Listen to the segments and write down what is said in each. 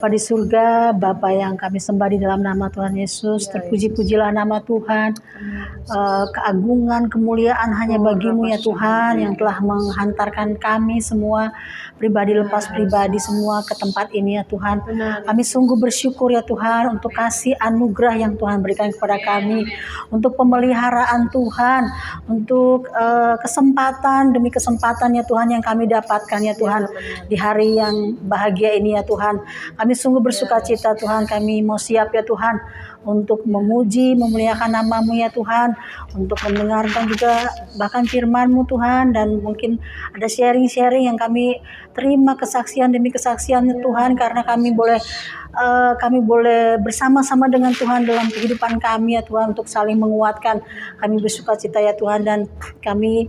Bapa di surga, Bapa yang kami sembah di dalam nama Tuhan Yesus, terpuji-pujilah nama Tuhan. Keagungan, kemuliaan hanya bagimu ya Tuhan, yang telah menghantarkan kami semua, pribadi lepas pribadi semua ke tempat ini ya Tuhan. Kami sungguh bersyukur ya Tuhan untuk kasih anugerah yang Tuhan berikan kepada kami, untuk pemeliharaan Tuhan, untuk kesempatan demi kesempatan ya Tuhan yang kami dapatkan ya Tuhan di hari yang bahagia ini ya Tuhan. Kami sungguh bersuka cita Tuhan, kami mau siap ya Tuhan untuk memuji, memuliakan nama-Mu ya Tuhan, untuk mendengarkan juga bahkan firman-Mu Tuhan, dan mungkin ada sharing-sharing yang kami terima kesaksian demi kesaksian Tuhan, karena kami boleh bersama-sama dengan Tuhan dalam kehidupan kami ya Tuhan, untuk saling menguatkan. Kami bersuka cita ya Tuhan, dan kami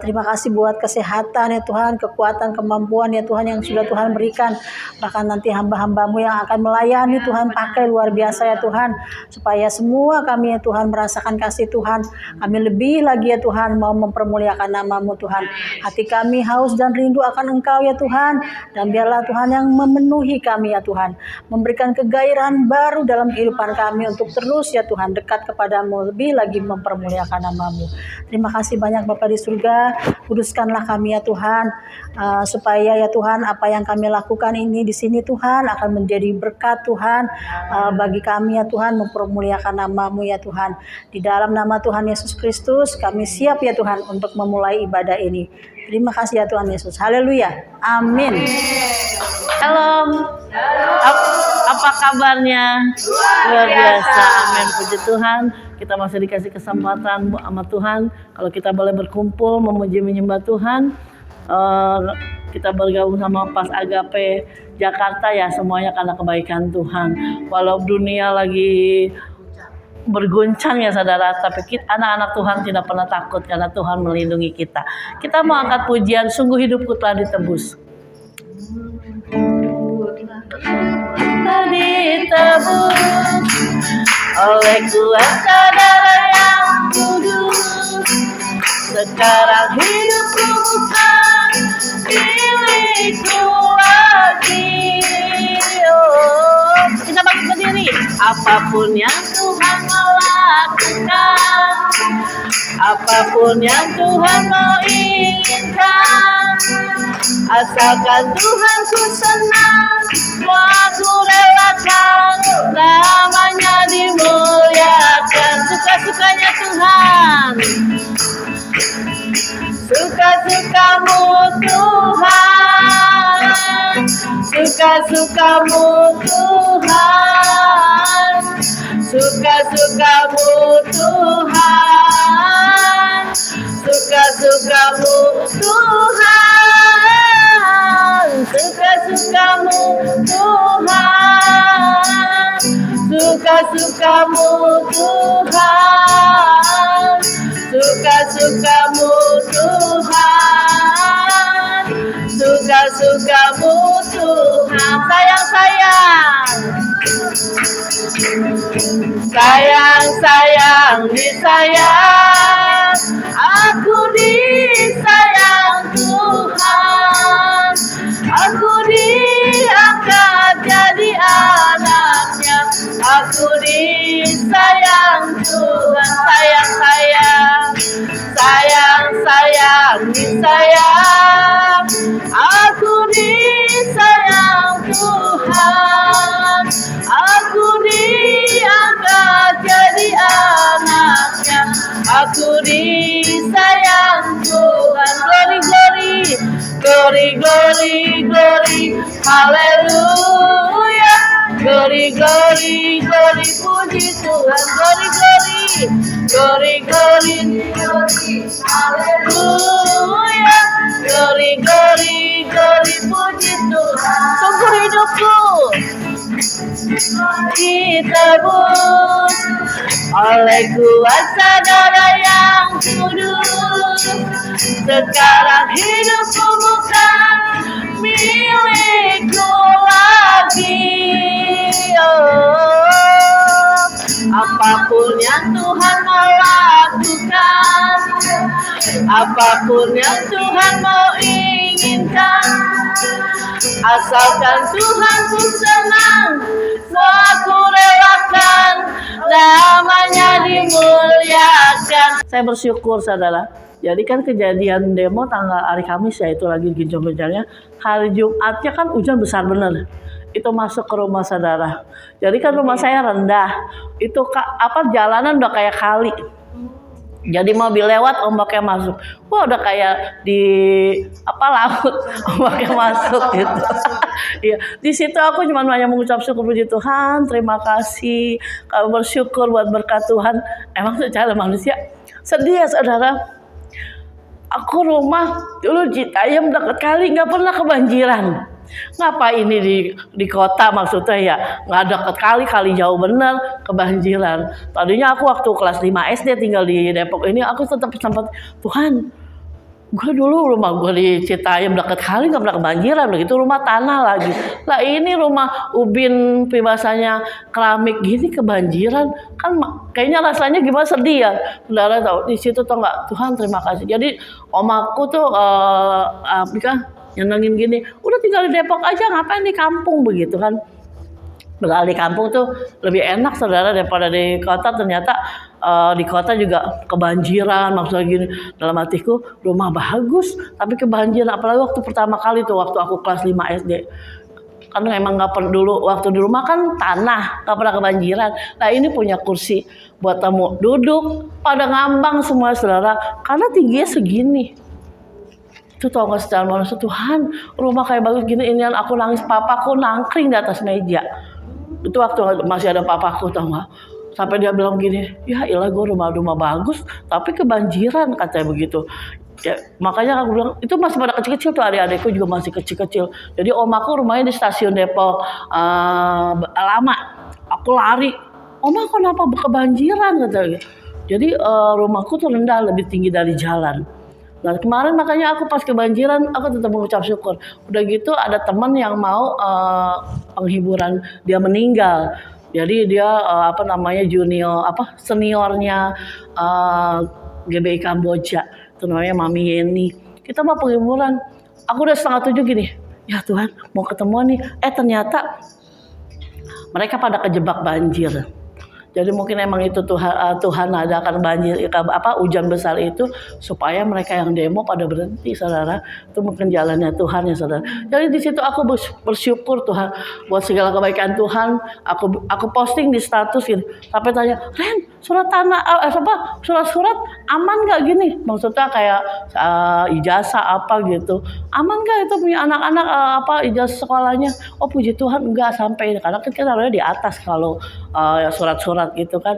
terima kasih buat kesehatan ya Tuhan, kekuatan, kemampuan ya Tuhan yang sudah Tuhan berikan. Bahkan nanti hamba-hamba-Mu yang akan melayani Tuhan, pakai luar biasa ya Tuhan, supaya semua kami ya Tuhan merasakan kasih Tuhan. Kami lebih lagi ya Tuhan mau mempermuliakan nama-Mu Tuhan. Hati kami haus dan rindu akan Engkau ya Tuhan, dan biarlah Tuhan yang memenuhi kami ya Tuhan, memberikan kegairahan baru dalam kehidupan kami untuk terus ya Tuhan dekat kepadamu, lebih lagi mempermuliakan nama-Mu. Terima kasih banyak Bapa di surga, kuduskanlah kami ya Tuhan, supaya ya Tuhan apa yang kami lakukan ini di sini Tuhan akan menjadi berkat Tuhan bagi kami ya Tuhan, mempermuliakan nama-Mu ya Tuhan. Di dalam nama Tuhan Yesus Kristus kami siap ya Tuhan untuk memulai ibadah ini. Terima kasih ya Tuhan Yesus. Haleluya. Amin. Shalom. Apa kabarnya? Luar biasa. Amin. Puji Tuhan. Kita masih dikasih kesempatan sama Tuhan. Kalau kita boleh berkumpul memuji menyembah Tuhan. Kita bergabung sama Pas Agape Jakarta ya, semuanya karena kebaikan Tuhan. Walau dunia lagi berguncang ya saudara, tapi kita, anak-anak Tuhan tidak pernah takut karena Tuhan melindungi kita. Kita mau angkat pujian, sungguh hidupku telah ditebus. Ditebus oleh kuasa darah yang kudus. Sekarang hidupku bukan milikku lagi. Kita bangkit berdiri. Apapun yang Tuhan mau lakukan, apapun yang Tuhan mau inginkan, asalkan Tuhan ku senang, aku relakan, namanya dimuliakan. Suka-sukanya Tuhan, suka-sukamu Tuhan, suka-sukamu Tuhan, suka-sukamu Tuhan, suka-sukamu Tuhan, suka-sukamu Tuhan, suka-sukamu Tuhan, suka-sukamu Tuhan, suka-sukamu Tuhan. Sayang, disayang, aku disayang Tuhan, aku diangkat jadi anaknya, aku disayang Tuhan. Sayang, disayang, aku disayang Tuhan, aku diangkat jadi anaknya, aku disayang Tuhan. Glory, glory, glory, haleluya. Glory, glory, glory, puji Tuhan. Glory, glory, haleluya. Glory, glory, glory, puji Tuhan. Sungguh hidupku ditebus oleh kuasa darah yang kudus. Sekarang hidupku bukan milikku lagi. Apapun yang Tuhan mau lakukan, apapun yang Tuhan mau inginkan, Asalkan Tuhan ku senang, semua aku relakan, namanya dimuliakan. Saya bersyukur saudara. Jadi kan kejadian demo tanggal hari Kamis ya, itu lagi gencang-gencangnya. Hari Jumatnya kan hujan besar bener. Itu masuk ke rumah saudara. Jadi kan rumah saya rendah. Itu jalanan udah kayak kali. Jadi mobil lewat, ombaknya masuk. Wah, udah kayak di laut, ombaknya masuk gitu. Iya, di situ aku cuma hanya mengucap syukur puji Tuhan, terima kasih. Kalau bersyukur buat berkat Tuhan. Emang secara manusia sedih ya saudara. Aku rumah dulu Citayam dekat kali, nggak pernah kebanjiran. Ngapa ini di kota maksudnya ya, nggak dekat kali jauh bener kebanjiran. Tadinya aku waktu kelas 5 SD tinggal di Depok ini, aku tetap sempat, Tuhan, gue dulu rumah gue di Citayam dekat kali nggak pernah kebanjiran, begitu rumah tanah lagi. Lah ini rumah ubin pribahasanya keramik gini kebanjiran, kan kayaknya rasanya gimana, sedih ya. Saudara tahu di situ tuh nggak, Tuhan terima kasih. Jadi omaku tuh nyenengin gini, udah tinggal di Depok aja, ngapain di kampung begitu kan. Beralih kampung tuh lebih enak saudara daripada di kota. Ternyata di kota juga kebanjiran, maksudnya gini, dalam hatiku rumah bagus tapi kebanjiran. Apalagi waktu pertama kali tuh waktu aku kelas 5 SD, karena emang nggak pernah dulu waktu di rumah kan tanah, nggak pernah kebanjiran. Nah ini punya kursi buat tamu duduk, pada ngambang semua saudara karena tingginya segini. Itu tau gak secara manusia, Tuhan rumah kayak bagus gini, ini aku nangis, papaku nangkring di atas meja. Itu waktu masih ada papaku tau gak, sampai dia bilang gini, ya ilah gue rumah bagus tapi kebanjiran, katanya begitu ya. Makanya aku bilang itu masih pada kecil-kecil tuh, adik-adikku juga masih kecil-kecil. Jadi omaku rumahnya di stasiun Depok lama. Aku lari, oma kenapa kebanjiran, katanya. Jadi rumahku tuh rendah, lebih tinggi dari jalan. Nah kemarin makanya aku pas kebanjiran aku tetap mengucap syukur. Udah gitu ada teman yang mau penghiburan, dia meninggal. Jadi dia seniornya GBI Kamboja, itu namanya Mami Yeni. Kita mau penghiburan. Aku udah 6:30 gini. Ya Tuhan, mau ketemuan nih. Ternyata mereka pada kejebak banjir. Jadi mungkin emang itu Tuhan adakan banjir hujan besar itu supaya mereka yang demo pada berhenti saudara. Itu mungkin jalannya Tuhan ya saudara. Jadi di situ aku bersyukur Tuhan buat segala kebaikan Tuhan. Aku posting di status gitu. Sampai tanya, Ren, surat aman nggak gini? Maksudnya kayak ijazah apa gitu. Aman nggak itu punya anak-anak ijazah sekolahnya? Oh puji Tuhan enggak sampai, karena kita taruhnya di atas kalau surat-surat gitu kan.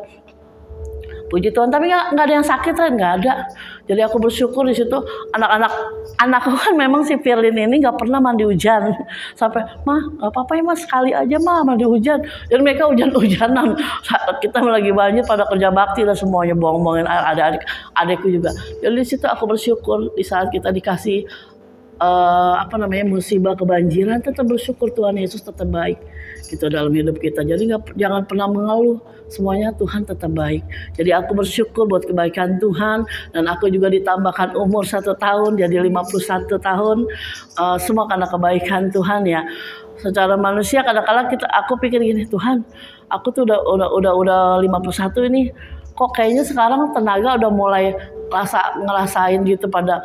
Puji Tuhan, tapi nggak ada yang sakit kan, nggak ada. Jadi aku bersyukur di situ. Anakku kan memang si Firlin ini nggak pernah mandi hujan. Sampai mah nggak apa-apa ya mas, sekali aja mah mandi hujan. Jadi mereka hujan-hujanan. Saat kita lagi banjir pada kerja bakti lah semuanya, bohong-bohongin adikku juga. Jadi di situ aku bersyukur di saat kita dikasih musibah kebanjiran, tetap bersyukur Tuhan Yesus tetap baik gitu dalam hidup kita. Jadi jangan pernah mengeluh, semuanya Tuhan tetap baik. Jadi aku bersyukur buat kebaikan Tuhan, dan aku juga ditambahkan umur 1 tahun jadi 51 tahun, semua karena kebaikan Tuhan ya. Secara manusia kadang-kadang aku pikir gini, Tuhan aku tuh udah 51 ini, kok kayaknya sekarang tenaga udah mulai ngerasain gitu pada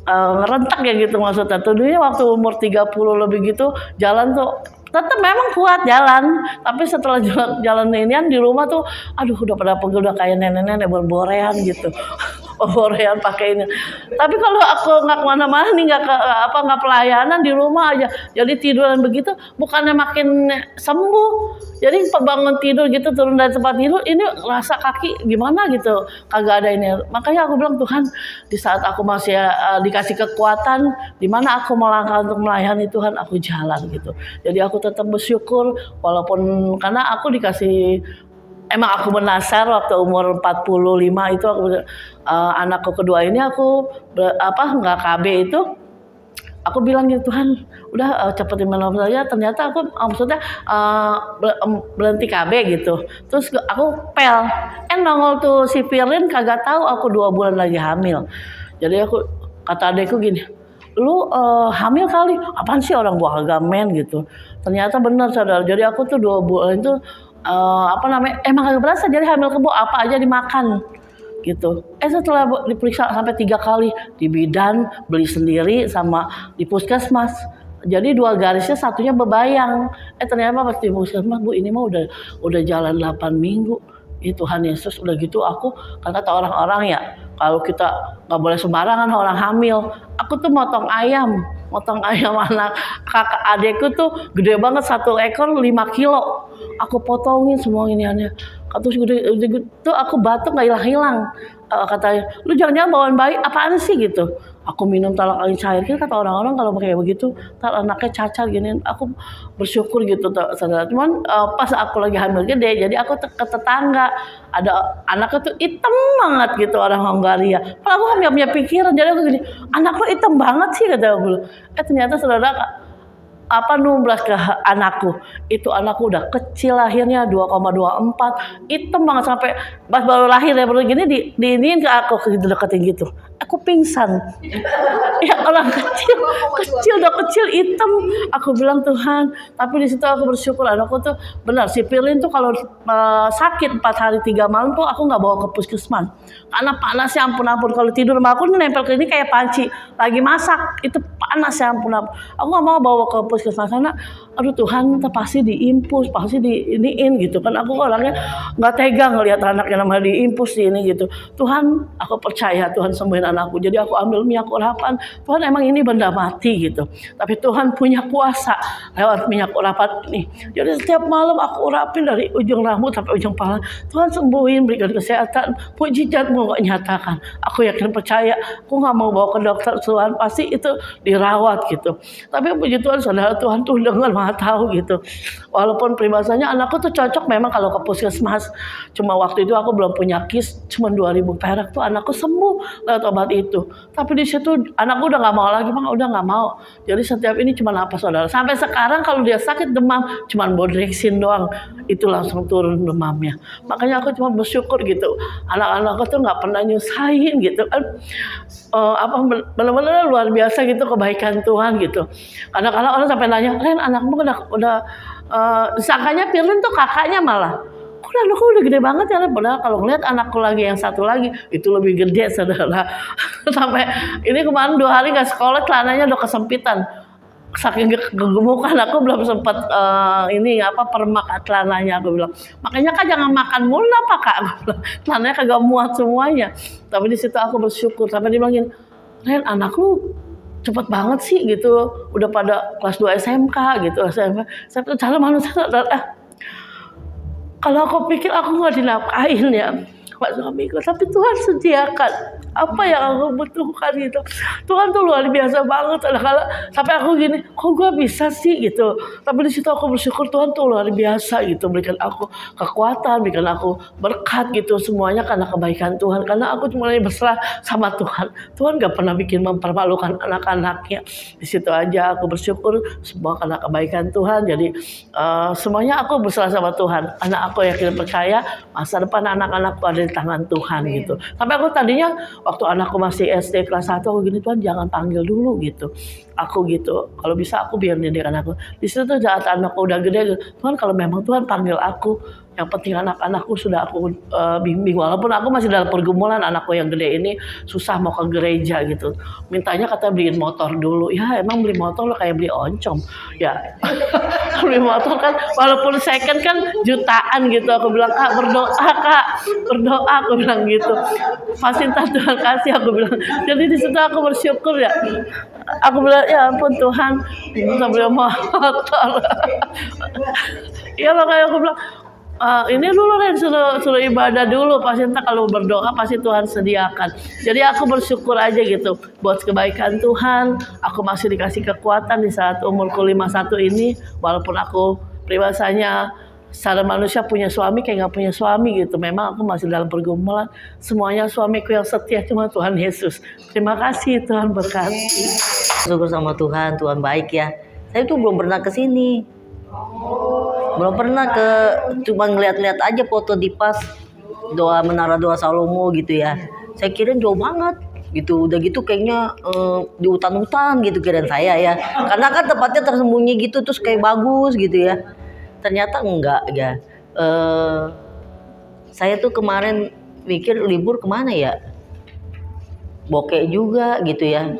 ngerentak ya gitu maksudnya. Tuh dulunya waktu umur 30 lebih gitu jalan tuh tetap memang kuat jalan, tapi setelah jalan inian di rumah tuh aduh udah pada pegel, udah kayak nenek-nenek berborean gitu. Borean pakai ini. Tapi kalau aku nggak kemana-mana nih, nggak pelayanan di rumah aja, jadi tiduran begitu, bukannya makin sembuh. Jadi bangun tidur gitu, turun dari tempat tidur, ini rasa kaki gimana gitu, kagak ada ini. Makanya aku bilang Tuhan, di saat aku masih dikasih kekuatan, di mana aku melangkah untuk melayani Tuhan, aku jalan gitu. Jadi aku tetap bersyukur, walaupun karena aku dikasih. Emang aku menasar waktu umur 45 itu anakku kedua ini aku nggak KB itu, aku bilang gitu Tuhan udah cepetin menolong saya. Ternyata aku maksudnya berhenti KB gitu. Terus aku nongol tuh si Firlin kagak tahu aku 2 bulan lagi hamil. Jadi kata adekku gini, lu hamil kali, apaan sih orang gua agak men gitu. Ternyata benar saudara, jadi aku tuh 2 bulan itu emang agak berasa jadi hamil kebo, apa aja dimakan gitu. Setelah diperiksa sampai 3 kali di bidan, beli sendiri sama di puskesmas. Jadi 2 garisnya satunya bebayang. Ternyata pas di puskesmas, Bu ini mah udah jalan 8 minggu. Tuhan Yesus, udah gitu aku kan kata orang-orang ya, kalau kita nggak boleh sembarangan orang hamil. Aku tuh motong ayam anak kakak adekku tuh gede banget, 1 ekor 5 kilo. Aku potongin semua iniannya. Terus gede tuh aku batuk nggak hilang. Katanya, lu jangan bawain bayi, apaan sih gitu. Aku minum talak angin cair, kata orang-orang kalau pakai begitu, ntar anaknya cacat gini. Aku bersyukur gitu, saudara. Cuman pas aku lagi hamil gede, jadi aku ke tetangga, ada anaknya tuh hitam banget gitu, orang Hongaria. Kalau aku nggak punya pikiran, jadi aku gini, anak lu hitam banget sih kata aku. Ternyata saudara numbras ke anakku. Itu anakku udah kecil lahirnya 2,24, hitam banget sampai pas baru lahir ya baru gini diinin ke aku deketin gitu. Aku pingsan. Ya orang kecil udah kecil hitam. Aku bilang Tuhan, tapi di situ aku bersyukur anakku tuh benar si Pirlin tuh kalau sakit 4 hari 3 malam tuh aku nggak bawa ke puskesmas. Karena panasnya ampun kalau tidur sama aku nempel ke ini kayak panci lagi masak, itu panas ya ampun. Aku nggak mau bawa ke puskesmas karena aduh Tuhan pasti diimpus, pasti diiniin gitu kan. Aku orangnya nggak tega ngelihat anaknya namanya diimpus di ini gitu. Tuhan, aku percaya Tuhan sembuhin anakku. Jadi aku ambil minyak urapan. Tuhan emang ini benda mati gitu, tapi Tuhan punya kuasa lewat minyak urapan ini. Jadi setiap malam aku urapin dari ujung rambut sampai ujung kepala. Tuhan sembuhin, berikan kesehatan, mujizatmu gak nyatakan. Aku yakin percaya, aku nggak mau bawa ke dokter, Tuhan pasti itu dirawat gitu. Tapi puji Tuhan saudara, Tuhan tuh dengar maha tahu gitu. Walaupun peribahasanya anakku tuh cocok memang kalau ke puskesmas. Cuma waktu itu aku belum punya kis, cuma 2.000 perak tuh anakku sembuh lewat obat itu. Tapi di situ anakku udah nggak mau lagi, Bang, udah nggak mau. Jadi setiap ini cuma apa saudara. Sampai sekarang kalau dia sakit demam, cuma Bodrexin doang, itu langsung turun demamnya. Makanya aku cuma bersyukur gitu. Anak-anakku tuh nggak pernah nyusahin gitu kan. Benar-benar luar biasa gitu kebaikan Tuhan gitu. Kadang-kadang orang sampai nanya, Ren anakmu udah disangkanya Pirlin tuh kakaknya malah. Kok anakku udah gede banget ya, padahal kalau ngeliat anakku lagi yang satu lagi itu lebih gede saudara. Sampai ini kemarin 2 hari nggak sekolah, celananya udah kesempitan. Saking kegemukan aku belum sempat permak celananya, aku bilang. Makanya Kak jangan makan mulu apa Kak, aku bilang. Celananya kagak muat semuanya. Tapi di situ aku bersyukur sampai dia bilangin, Ren anak lu cepet banget sih gitu, udah pada kelas 2 SMK gitu. Saya calon manusia saudara. Kalau aku pikir aku nggak dinafkahin ya Pak suamiku, tapi Tuhan sediakan apa yang aku butuhkan gitu. Tuhan tuh luar biasa banget. Kalau sampai aku gini, kok gue bisa sih gitu. Tapi di situ aku bersyukur Tuhan tuh luar biasa gitu, berikan aku kekuatan, berikan aku berkat gitu, semuanya karena kebaikan Tuhan. Karena aku cuma berserah sama Tuhan. Tuhan gak pernah bikin mempermalukan anak-anaknya. Di situ aja aku bersyukur semua karena kebaikan Tuhan. Jadi semuanya aku berserah sama Tuhan. Anak aku yakin percaya masa depan anak-anakku ada di tangan Tuhan gitu. Tapi aku tadinya waktu anakku masih SD kelas 1 aku gini, Tuhan jangan panggil dulu gitu. Aku gitu, kalau bisa aku biar didik anakku. Di situ tuh saat anakku udah gede, Tuhan kalau memang Tuhan panggil aku, yang penting anak-anakku sudah aku bimbing. Walaupun aku masih dalam pergumulan, anakku yang gede ini susah mau ke gereja gitu. Mintanya kata beliin motor dulu. Ya emang beli motor lo kayak beli oncom. Ya beli motor kan walaupun second kan jutaan gitu. Aku bilang Kak berdoa aku bilang gitu. Pasti Tuhan kasih aku bilang. Jadi di situ aku bersyukur ya. Aku bilang ya ampun Tuhan bisa beli motor. Ya makanya aku bilang ini dulu Ren, suruh ibadah dulu, pasti entah kalau berdoa pasti Tuhan sediakan. Jadi aku bersyukur aja gitu buat kebaikan Tuhan. Aku masih dikasih kekuatan di saat umurku 51 ini, walaupun aku pribadinya secara manusia punya suami kayak nggak punya suami gitu. Memang aku masih dalam pergumulan. Semuanya suamiku yang setia cuma Tuhan Yesus. Terima kasih Tuhan berkati. Syukur sama Tuhan, Tuhan baik ya. Saya tuh belum pernah ke sini. Belum pernah cuma ngeliat-liat aja foto di pas Menara Doa Salomo gitu ya. Saya kira jauh banget. gitu. Udah gitu kayaknya di hutan-hutan gitu kirain saya ya, karena kan tempatnya tersembunyi gitu terus kayak bagus gitu ya. Ternyata enggak ya. Saya tuh kemarin mikir libur kemana ya, bokeh juga gitu ya.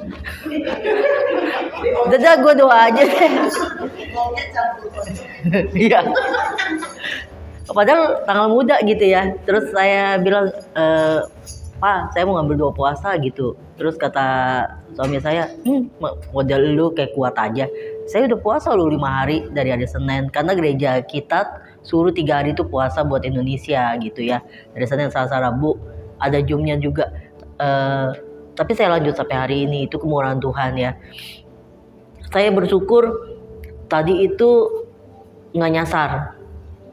Udah dah, gue doa aja deh. Iya. Padahal tanggal muda gitu ya. Terus saya bilang, Pak, saya mau ngambil 2 puasa gitu. Terus kata suami saya, model lu kayak kuat aja. Saya udah puasa lu 5 hari dari hari Senin. Karena gereja kita suruh 3 hari itu puasa buat Indonesia gitu ya. Dari Senin, Selasa, Rabu. Ada Jumnya juga. Tapi saya lanjut sampai hari ini. Itu kemurahan Tuhan ya. Saya bersyukur tadi itu nggak nyasar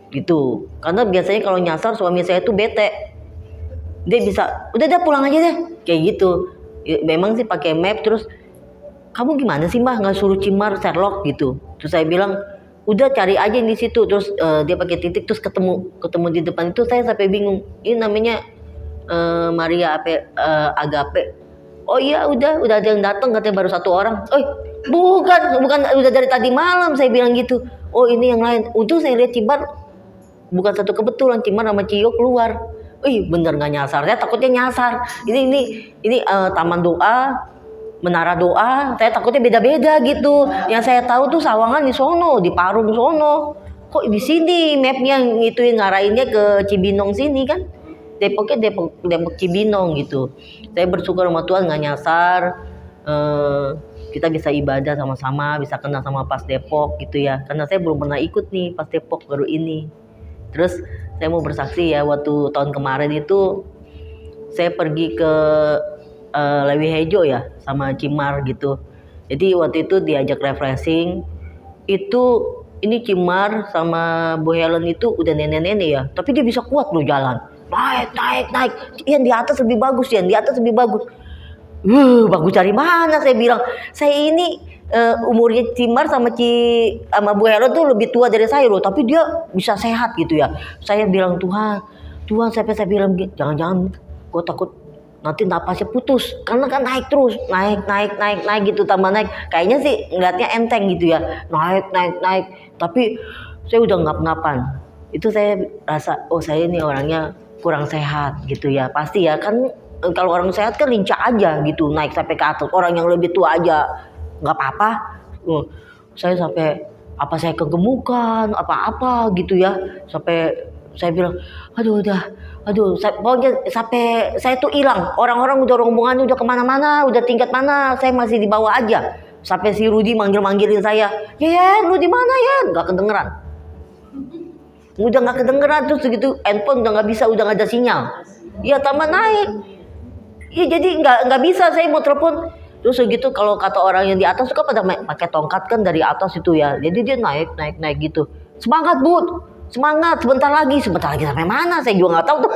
gitu, karena biasanya kalau nyasar suami saya tuh bete, dia bisa udah pulang aja deh kayak gitu ya, memang sih pakai map. Terus kamu gimana sih mbak nggak suruh Cimar Sherlock gitu. Terus saya bilang udah cari aja di situ. Terus dia pakai titik terus ketemu di depan itu. Saya sampai bingung, ini namanya Maria Agape. Oh iya udah ada yang datang katanya baru 1 orang. Bukan udah dari tadi malam, saya bilang gitu. Oh ini yang lain. Untung saya lihat Cimar bukan satu kebetulan, Cimar sama Cio keluar. Bener nggak nyasar. Saya takutnya nyasar. Ini taman doa, menara doa. Saya takutnya beda-beda gitu. Yang saya tahu tuh Sawangan di sono, di Parung sono. Kok di sini mapnya ngituin ngarahinnya ke Cibinong sini kan? Depoknya Depok Cibinong gitu. Saya bersyukur sama Tuhan nggak nyasar. Kita bisa ibadah sama-sama, bisa kenal sama Pas Depok gitu ya. Karena saya belum pernah ikut nih Pas Depok baru ini. Terus saya mau bersaksi ya, waktu tahun kemarin itu saya pergi ke Lewi Hejo ya sama Cimar gitu. Jadi waktu itu diajak refreshing. Ini Cimar sama Bu Helen itu udah nenek-nenek ya, tapi dia bisa kuat loh jalan. Naik. Yang di atas lebih bagus. Bagus dari mana saya bilang. Saya ini umurnya Cimar sama Bu Helen tuh lebih tua dari saya loh, tapi dia bisa sehat gitu ya. Saya bilang Tuhan saya bilang jangan gue takut nanti napasnya putus, karena kan naik terus, naik gitu, tambah naik. Kayaknya sih ngeliatnya enteng gitu ya, naik. Tapi saya udah ngap-ngapan. Itu saya rasa saya ini orangnya kurang sehat gitu ya. Pasti ya kan, kalau orang sehat kan lincah aja gitu, naik sampai ke atas. Orang yang lebih tua aja nggak apa-apa. Saya sampai saya kegemukan apa gitu ya, sampai saya bilang pokoknya sampai saya tuh hilang. Orang-orang udah rombongannya udah kemana-mana, udah tingkat mana, saya masih di bawah aja. Sampai si Rudi manggilin saya, lu di mana ya? Nggak kedengeran. Udah nggak kedengeran. Terus segitu handphone udah nggak bisa, udah nggak ada sinyal. Ya tambah naik. Ya jadi nggak bisa saya mau telepon. Terus segitu kalau kata orang yang di atas suka pada pakai tongkat kan dari atas itu ya. Jadi dia naik gitu. Semangat Bud, semangat, sebentar lagi sampai mana saya juga nggak tahu tuh.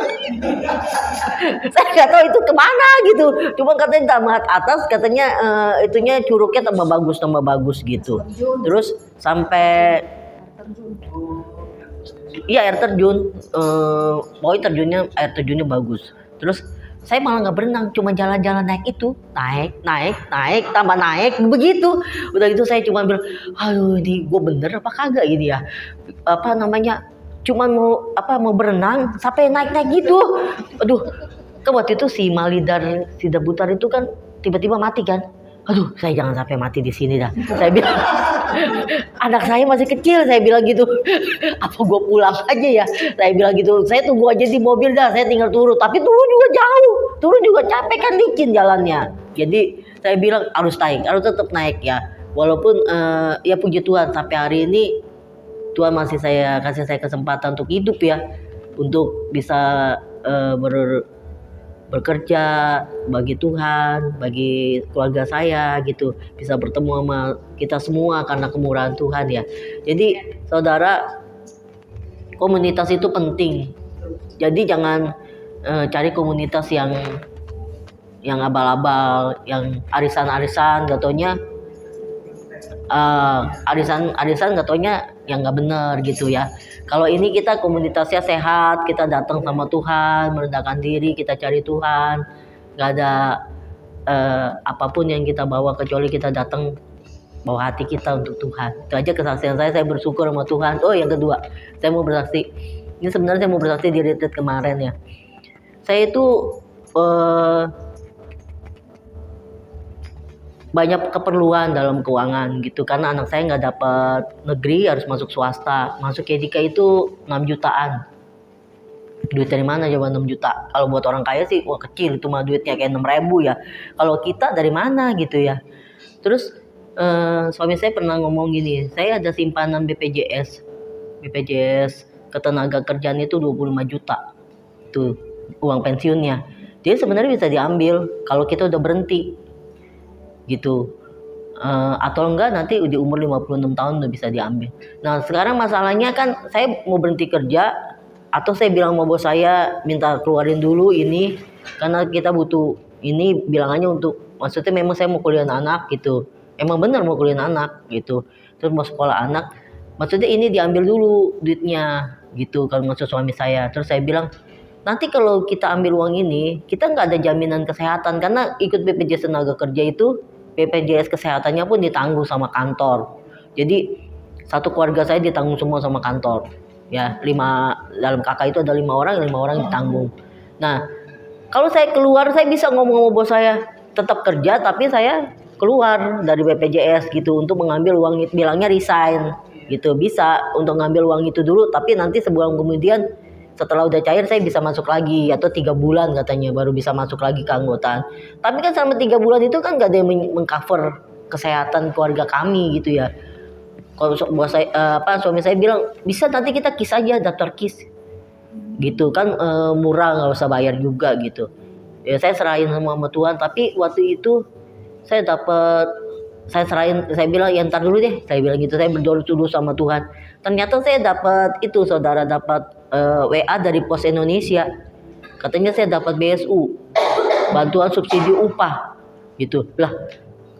Saya nggak tahu itu kemana gitu. Cuma katanya tamat atas, katanya itunya curugnya tambah bagus gitu. Terus sampai air terjun, pokoknya air terjunnya bagus. Terus saya malah nggak berenang, cuma jalan-jalan naik itu, naik, tambah naik begitu. Udah gitu saya cuma bilang, ini gue bener apa kagak gini ya? Cuma mau berenang sampai naik gitu. Kan waktu itu si Malidar Sidabutar itu kan tiba-tiba mati kan. Saya jangan sampai mati di sini dah. Saya bilang, anak saya masih kecil, saya bilang gitu. Apa gue pulang aja ya? Saya bilang gitu. Saya tunggu aja di mobil dah. Saya tinggal turun. Tapi turun juga jauh. Turun juga capek kan, licin jalannya. Jadi saya bilang harus tetap naik ya. Walaupun ya puji Tuhan sampai hari ini Tuhan masih kasih saya kesempatan untuk hidup ya. Untuk bisa bekerja bagi Tuhan, bagi keluarga saya gitu, bisa bertemu sama kita semua karena kemurahan Tuhan ya. Jadi saudara, komunitas itu penting. Jadi jangan cari komunitas yang abal-abal, yang arisan-arisan, gatonya arisan gatonya yang nggak benar gitu ya. Kalau ini kita komunitasnya sehat, kita datang sama Tuhan, merendahkan diri, kita cari Tuhan, nggak ada apapun yang kita bawa kecuali kita datang bawa hati kita untuk Tuhan. Itu aja kesaksian saya bersyukur sama Tuhan. Oh yang kedua, saya mau bersaksi. Ini sebenarnya saya mau bersaksi di retreat kemarin ya. Saya itu banyak keperluan dalam keuangan gitu, karena anak saya nggak dapat negeri, harus masuk swasta. Masuk Kedika itu 6 jutaan. Duit dari mana coba 6 juta? Kalau buat orang kaya sih wah kecil, itu mah duitnya kayak 6.000 ya. Kalau kita dari mana gitu ya. Terus suami saya pernah ngomong gini, saya ada simpanan BPJS ketenaga kerjaan itu 25 juta tuh uang pensiunnya. Jadi sebenarnya bisa diambil kalau kita udah berhenti gitu, atau enggak nanti di umur 56 tahun udah bisa diambil. Nah sekarang masalahnya kan saya mau berhenti kerja, atau saya bilang sama bos saya minta keluarin dulu ini karena kita butuh ini, bilangannya untuk, maksudnya memang saya mau kuliah anak gitu, emang benar mau kuliah anak gitu, terus mau sekolah anak, maksudnya ini diambil dulu duitnya gitu kalau maksud suami saya. Terus saya bilang nanti kalau kita ambil uang ini kita nggak ada jaminan kesehatan, karena ikut BPJS tenaga kerja itu BPJS kesehatannya pun ditanggung sama kantor. Jadi satu keluarga saya ditanggung semua sama kantor ya, dalam kakak itu ada 5 orang ditanggung. Nah kalau saya keluar, saya bisa ngomong sama bos saya tetap kerja tapi saya keluar dari BPJS gitu untuk mengambil uang itu, bilangnya resign gitu, bisa untuk ngambil uang itu dulu, tapi nanti sebulan kemudian setelah udah cair saya bisa masuk lagi, atau 3 bulan katanya baru bisa masuk lagi ke anggotaan. Tapi kan selama 3 bulan itu kan gak ada yang mengcover kesehatan keluarga kami gitu ya. Kalau bos saya, suami saya bilang bisa nanti kita KIS aja, daftar KIS gitu kan, murah, nggak usah bayar juga gitu ya. Saya serahin semua sama Tuhan. Tapi waktu itu saya bilang ya ntar dulu deh, saya bilang gitu, saya berdoa dulu sama Tuhan. Ternyata saya dapat itu, saudara, dapat WA dari Pos Indonesia, katanya saya dapat BSU, bantuan subsidi upah gitu. Lah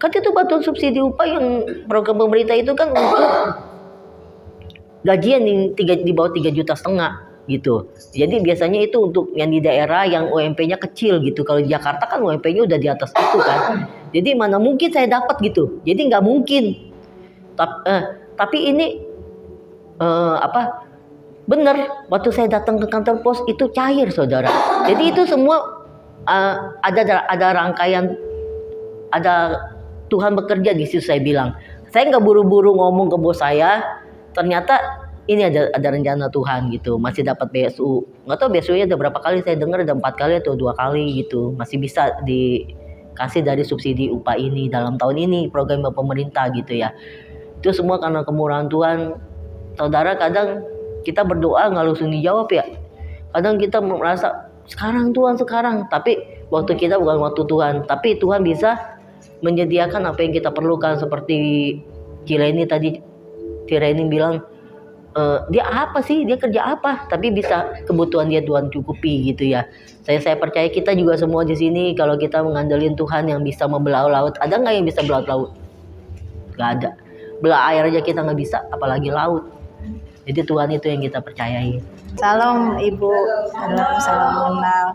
kan itu bantuan subsidi upah yang program pemerintah itu kan untuk gajian yang di bawah 3,5 juta gitu. Jadi biasanya itu untuk yang di daerah yang UMP-nya kecil gitu. Kalau di Jakarta kan UMP-nya udah di atas itu kan. Jadi mana mungkin saya dapat gitu. Jadi nggak mungkin. Tapi ini benar, waktu saya datang ke kantor pos itu cair, saudara. Jadi itu semua ada rangkaian, ada Tuhan bekerja di situ. Saya bilang, saya nggak buru-buru ngomong ke bos saya. Ternyata ini ada rencana Tuhan gitu, masih dapat BSU. Nggak tahu BSU-nya ada berapa kali, saya dengar ada 4 kali atau 2 kali gitu. Masih bisa dikasih dari subsidi upah ini dalam tahun ini, program pemerintah gitu ya. Itu semua karena kemurahan Tuhan. Saudara, kadang kita berdoa nggak langsung dijawab ya. Kadang kita merasa sekarang Tuhan, sekarang. Tapi waktu kita bukan waktu Tuhan. Tapi Tuhan bisa menyediakan apa yang kita perlukan. Seperti Cireni tadi, Cireni bilang, dia apa sih, dia kerja apa, tapi bisa kebutuhan dia Tuhan cukupi gitu ya. Saya percaya kita juga semua di sini, kalau kita mengandalkan Tuhan yang bisa membelah laut. Ada nggak yang bisa belah laut? Nggak ada. Belah air aja kita nggak bisa, apalagi laut. Jadi Tuhan itu yang kita percayai. Salam Ibu, salam kenal.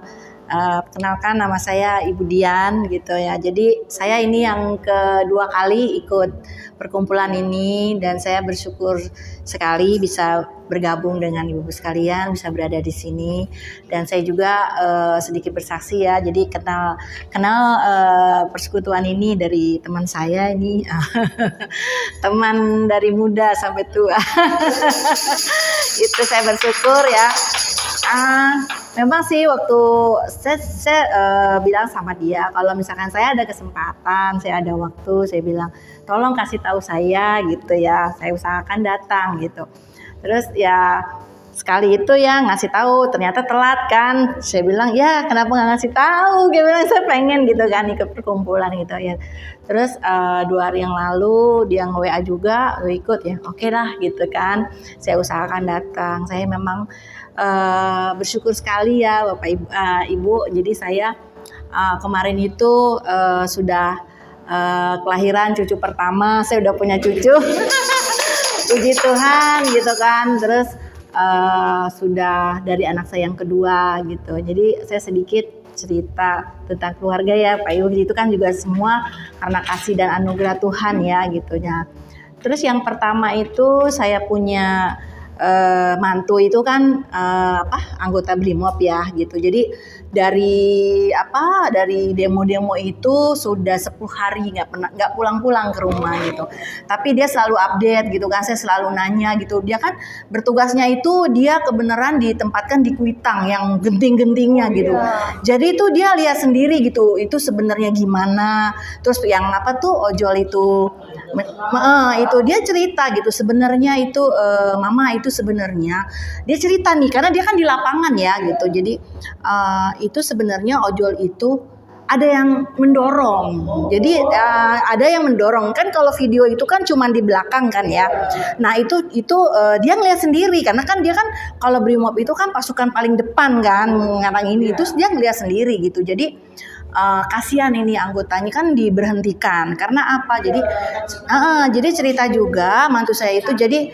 Perkenalkan, nama saya Ibu Dian gitu ya. Jadi saya ini yang kedua kali ikut perkumpulan ini, dan saya bersyukur sekali bisa bergabung dengan ibu-ibu sekalian, bisa berada di sini. Dan saya juga sedikit bersaksi ya. Jadi kenal persekutuan ini dari teman saya ini, teman dari muda sampai tua. Itu saya bersyukur ya. Memang sih waktu saya bilang sama dia, kalau misalkan saya ada kesempatan, saya ada waktu, saya bilang tolong kasih tahu saya gitu ya, saya usahakan datang gitu. Terus ya sekali itu ya ngasih tahu, ternyata telat kan. Saya bilang ya kenapa nggak ngasih tahu? Dia bilang saya pengen gitu kan ikut perkumpulan gitu ya. Terus 2 hari yang lalu dia nge-WA juga, lo ikut ya, oke lah gitu kan. Saya usahakan datang. Saya memang bersyukur sekali ya Bapak Ibu. Jadi saya kemarin itu sudah kelahiran cucu pertama, saya udah punya cucu. Puji Tuhan gitu kan. Terus sudah dari anak saya yang kedua gitu. Jadi saya sedikit cerita tentang keluarga ya Pak Ibu, itu kan juga semua karena kasih dan anugerah Tuhan ya gitu ya. Terus yang pertama itu saya punya mantu itu kan anggota BRIMOB ya gitu. Jadi dari demo-demo itu sudah 10 hari nggak pulang-pulang ke rumah gitu. Tapi dia selalu update gitu kan, saya selalu nanya gitu. Dia kan bertugasnya itu dia kebenaran ditempatkan di Kuitang yang genting-gentingnya gitu. Jadi itu dia lihat sendiri gitu. Itu sebenarnya gimana. Terus yang ojol itu itu dia cerita gitu sebenarnya itu mama itu sebenarnya dia cerita nih karena dia kan di lapangan ya gitu. Jadi itu sebenarnya ojol itu ada yang mendorong. Jadi ada yang mendorong kan, kalau video itu kan cuma di belakang kan ya. Nah itu dia ngeliat sendiri karena kan dia kan kalau BRIMOB itu kan pasukan paling depan kan mengarang ini, terus dia ngeliat sendiri gitu. Jadi kasihan ini anggotanya kan diberhentikan karena apa? Jadi cerita juga mantu saya itu jadi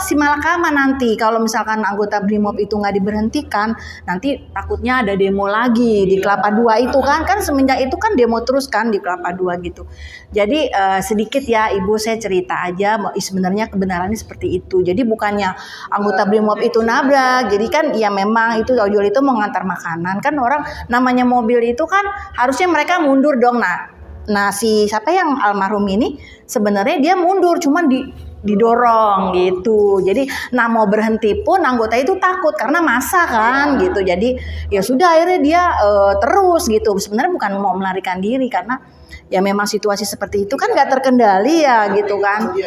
si malakama nanti kalau misalkan anggota BRIMOB itu nggak diberhentikan, nanti takutnya ada demo lagi di Kelapa Dua itu kan semenjak itu kan demo terus kan di Kelapa Dua gitu. Jadi sedikit ya Ibu saya cerita aja sebenarnya kebenarannya seperti itu. Jadi bukannya anggota BRIMOB itu nabrak, jadi kan ya memang itu ojol itu mau ngantar makanan kan, orang namanya mobil itu kan harusnya mereka mundur dong. Nah si siapa yang almarhum ini sebenarnya dia mundur cuman didorong gitu. Jadi mau berhenti pun anggota itu takut karena masa kan gitu. Jadi ya sudah akhirnya dia terus gitu. Sebenarnya bukan mau melarikan diri karena ya memang situasi seperti itu kan nggak terkendali ya gitu kan.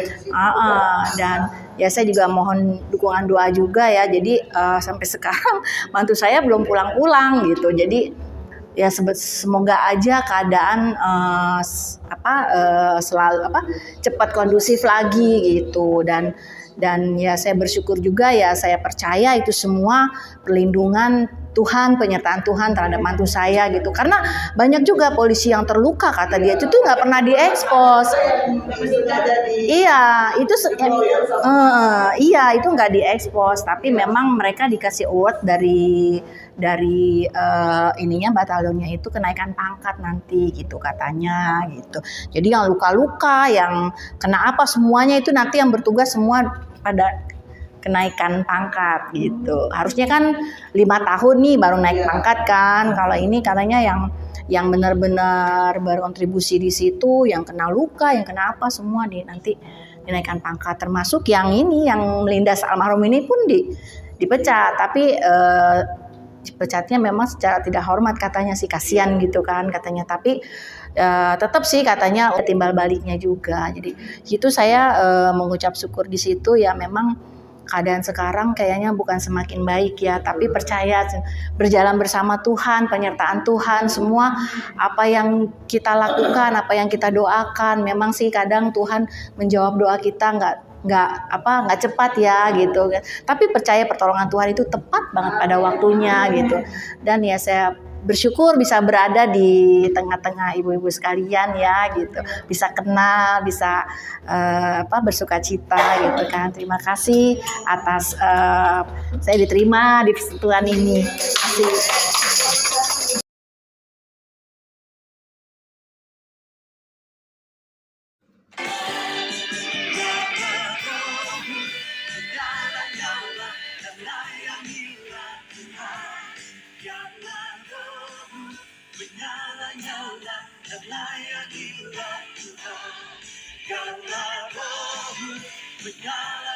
Dan ya saya juga mohon dukungan doa juga ya. Jadi sampai sekarang mantu saya belum pulang-pulang gitu. Jadi ya semoga aja keadaan selalu cepat kondusif lagi gitu. Dan ya saya bersyukur juga ya, saya percaya itu semua perlindungan Tuhan, penyertaan Tuhan terhadap mantu saya gitu. Karena banyak juga polisi yang terluka kata dia itu tuh nggak pernah diekspos. Iya, itu nggak diekspos, tapi memang mereka dikasih award dari ininya batalionnya itu kenaikan pangkat nanti gitu katanya gitu. Jadi yang luka-luka, yang kena apa semuanya itu nanti yang bertugas semua pada kenaikan pangkat gitu. Harusnya kan 5 tahun nih baru naik pangkat kan. Kalau ini katanya yang benar-benar berkontribusi di situ, yang kena luka, yang kena apa semua nanti dinaikkan pangkat. Termasuk yang ini yang melindas almarhum ini pun dipecat, tapi dipecatnya memang secara tidak hormat katanya sih, kasihan gitu kan katanya. Tapi tetap sih katanya timbal baliknya juga. Jadi itu saya mengucap syukur di situ ya. Memang keadaan sekarang kayaknya bukan semakin baik ya, tapi percaya berjalan bersama Tuhan, penyertaan Tuhan, semua apa yang kita lakukan, apa yang kita doakan, memang sih kadang Tuhan menjawab doa kita nggak cepat ya gitu. Tapi percaya pertolongan Tuhan itu tepat banget pada waktunya gitu. Dan ya saya bersyukur bisa berada di tengah-tengah ibu-ibu sekalian ya gitu, bisa kenal, bisa bersukacita gitu kan. Terima kasih atas saya diterima di persekutuan ini. Terima kasih. Karena rohmu menyala